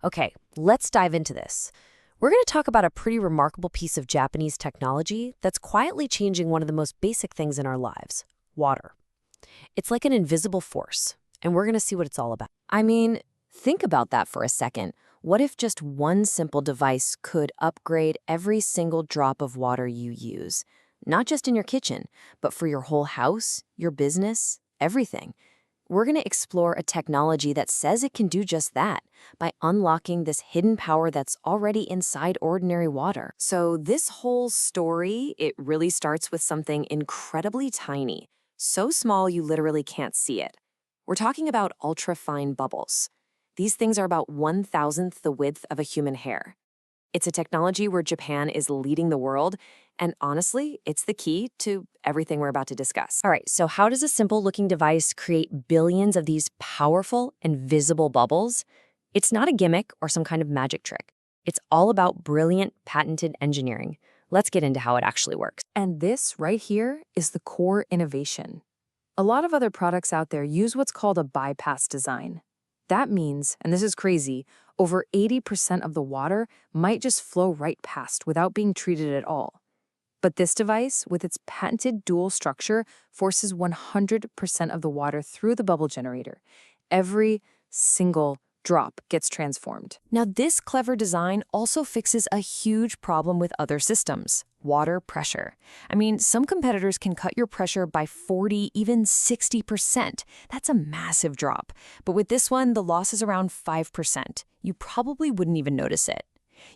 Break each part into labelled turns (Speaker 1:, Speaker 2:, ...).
Speaker 1: Okay, let's dive into this. We're going to talk about a pretty remarkable piece of Japanese technology that's quietly changing one of the most basic things in our lives, water. It's like an invisible force, and we're going to see what it's all about. I mean, think about that for a second. What if just one simple device could upgrade every single drop of water you use? Not just in your kitchen, but for your whole house, your business, everything. We're going to explore a technology that says it can do just that by unlocking this hidden power that's already inside ordinary water. So this whole story, it really starts with something incredibly tiny, so small you literally can't see it. We're talking about ultrafine bubbles. These things are about 1,000th the width of a human hair. It's a technology where Japan is leading the world, and honestly, it's the key to everything we're about to discuss. All right, so how does a simple-looking device create billions of these powerful and visible bubbles? It's not a gimmick or some kind of magic trick. It's all about brilliant, patented engineering. Let's get into how it actually works.
Speaker 2: And this right here is the core innovation. A lot of other products out there use what's called a bypass design. That means, and this is crazy, over 80% of the water might just flow right past without being treated at all. But this device, with its patented dual structure, forces 100% of the water through the bubble generator. Every single drop gets transformed.
Speaker 1: Now, this clever design also fixes a huge problem with other systems, water pressure. I mean, some competitors can cut your pressure by 40, even 60%. That's a massive drop. But with this one, the loss is around 5%. You probably wouldn't even notice it.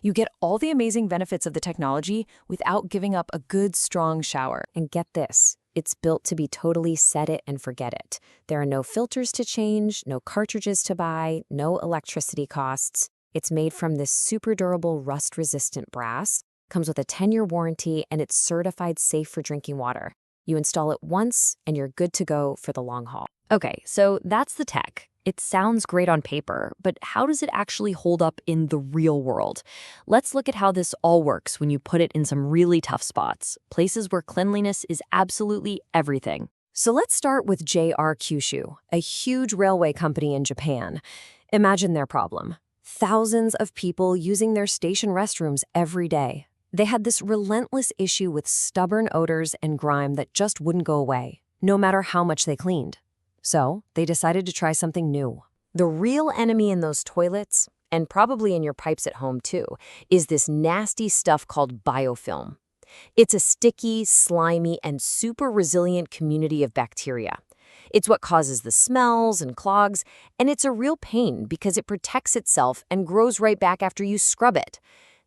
Speaker 1: You get all the amazing benefits of the technology without giving up a good, strong shower. And get this. It's built to be totally set it and forget it. There are no filters to change, no cartridges to buy, no electricity costs. It's made from this super durable rust-resistant brass, comes with a 10-year warranty, and it's certified safe for drinking water. You install it once, and you're good to go for the long haul. Okay, so that's the tech. It sounds great on paper, but how does it actually hold up in the real world? Let's look at how this all works when you put it in some really tough spots, places where cleanliness is absolutely everything. So let's start with JR Kyushu, a huge railway company in Japan. Imagine their problem. Thousands of people using their station restrooms every day. They had this relentless issue with stubborn odors and grime that just wouldn't go away, no matter how much they cleaned. So they decided to try something new. The real enemy in those toilets, and probably in your pipes at home too, is this nasty stuff called biofilm. It's a sticky, slimy, and super resilient community of bacteria. It's what causes the smells and clogs, and it's a real pain because it protects itself and grows right back after you scrub it.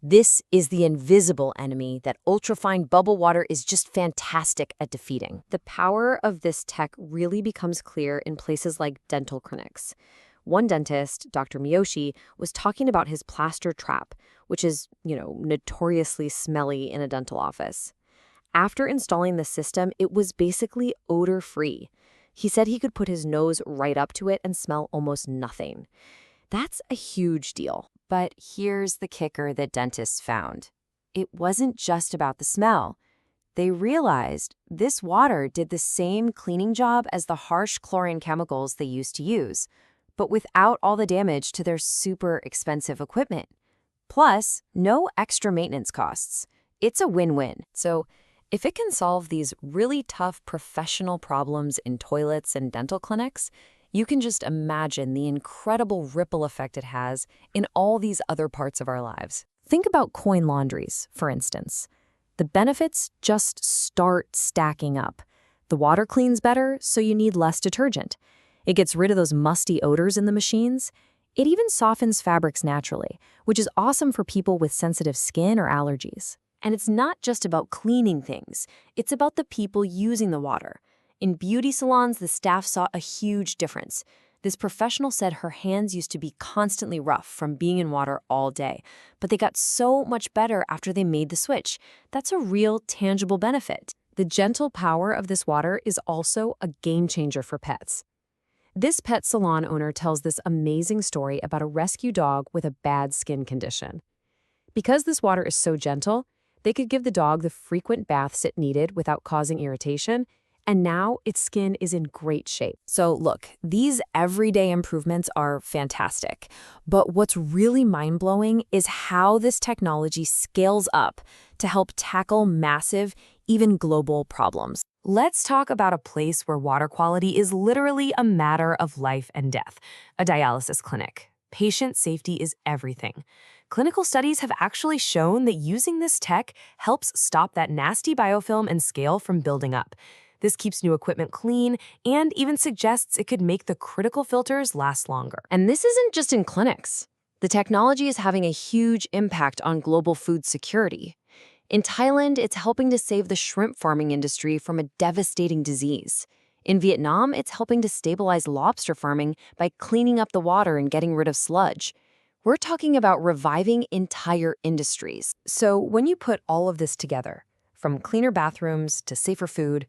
Speaker 1: This is the invisible enemy that ultrafine bubble water is just fantastic at defeating. The power of this tech really becomes clear in places like dental clinics. One dentist, Dr. Miyoshi, was talking about his plaster trap, which is, notoriously smelly in a dental office. After installing the system, it was basically odor-free. He said he could put his nose right up to it and smell almost nothing. That's a huge deal. But here's the kicker that dentists found. It wasn't just about the smell. They realized this water did the same cleaning job as the harsh chlorine chemicals they used to use, but without all the damage to their super expensive equipment. Plus, no extra maintenance costs. It's a win-win. So, if it can solve these really tough professional problems in toilets and dental clinics, you can just imagine the incredible ripple effect it has in all these other parts of our lives. Think about coin laundries, for instance. The benefits just start stacking up. The water cleans better, so you need less detergent. It gets rid of those musty odors in the machines. It even softens fabrics naturally, which is awesome for people with sensitive skin or allergies. And it's not just about cleaning things. It's about the people using the water. In beauty salons, the staff saw a huge difference. This professional said her hands used to be constantly rough from being in water all day, but they got so much better after they made the switch. That's a real, tangible benefit. The gentle power of this water is also a game changer for pets. This pet salon owner tells this amazing story about a rescue dog with a bad skin condition. Because this water is so gentle, they could give the dog the frequent baths it needed without causing irritation, and now its skin is in great shape. So look, these everyday improvements are fantastic, but what's really mind-blowing is how this technology scales up to help tackle massive, even global problems. Let's talk about a place where water quality is literally a matter of life and death, a dialysis clinic. Patient safety is everything. Clinical studies have actually shown that using this tech helps stop that nasty biofilm and scale from building up. This keeps new equipment clean and even suggests it could make the critical filters last longer. And this isn't just in clinics. The technology is having a huge impact on global food security. In Thailand, it's helping to save the shrimp farming industry from a devastating disease. In Vietnam, it's helping to stabilize lobster farming by cleaning up the water and getting rid of sludge. We're talking about reviving entire industries. So when you put all of this together, from cleaner bathrooms to safer food,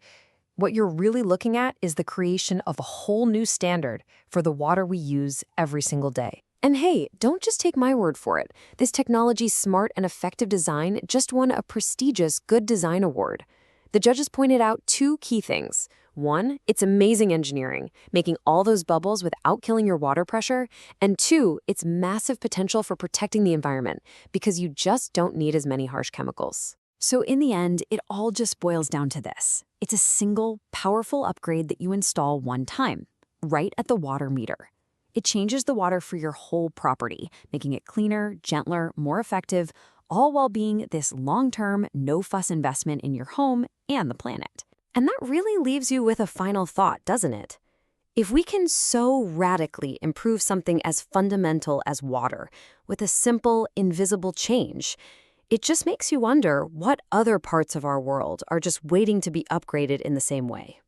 Speaker 1: what you're really looking at is the creation of a whole new standard for the water we use every single day. And hey, don't just take my word for it. This technology's smart and effective design just won a prestigious Good Design Award. The judges pointed out two key things. One, it's amazing engineering, making all those bubbles without killing your water pressure. And two, its massive potential for protecting the environment, because you just don't need as many harsh chemicals. So in the end, it all just boils down to this. It's a single, powerful upgrade that you install one time, right at the water meter. It changes the water for your whole property, making it cleaner, gentler, more effective, all while being this long-term, no-fuss investment in your home and the planet. And that really leaves you with a final thought, doesn't it? If we can so radically improve something as fundamental as water with a simple, invisible change, it just makes you wonder what other parts of our world are just waiting to be upgraded in the same way.